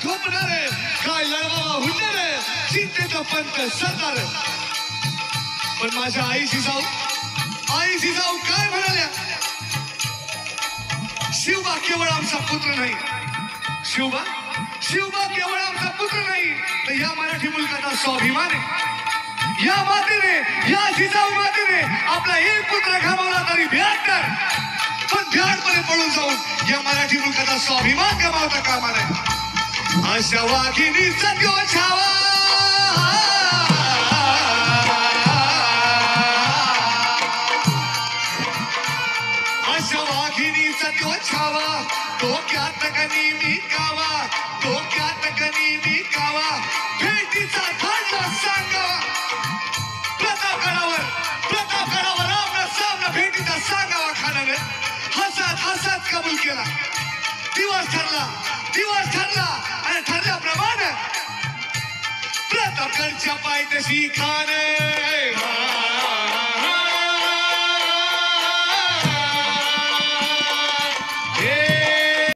थोपणार काय लढवा हुंडणार चिंतेचा पंत सरदार. पण माझ्या आई जिजाऊ काय म्हणाल्या? शिवबा केवळ आमचा पुत्र नाही, शिवबा केवळ आमचा पुत्र नाही तर या मराठी मुलकाचा स्वाभिमान आहे. या मातेने, या जिजाऊ मातेने आपला एक पुत्र गमावला तरी 72, पण बिहारमध्ये पळून जाऊन या मराठी मुलकाचा स्वाभिमान गमावता कामा नये. अशा वाघिणीचा त्यो छावा, अशा वाघिणीचा त्यो छावा, डोक्यात गणी मी कावा, डोक्यात गणी मी कावा, भेटीचा धाडला सांगावा. प्रतापगडावर आपला सामना भेटीचा सांगावा खानाने हसत कबूल केला. दिवस ठरला आणि ठरल्याप्रमाणे प्रतापगडच्या पायथ्याशी खाने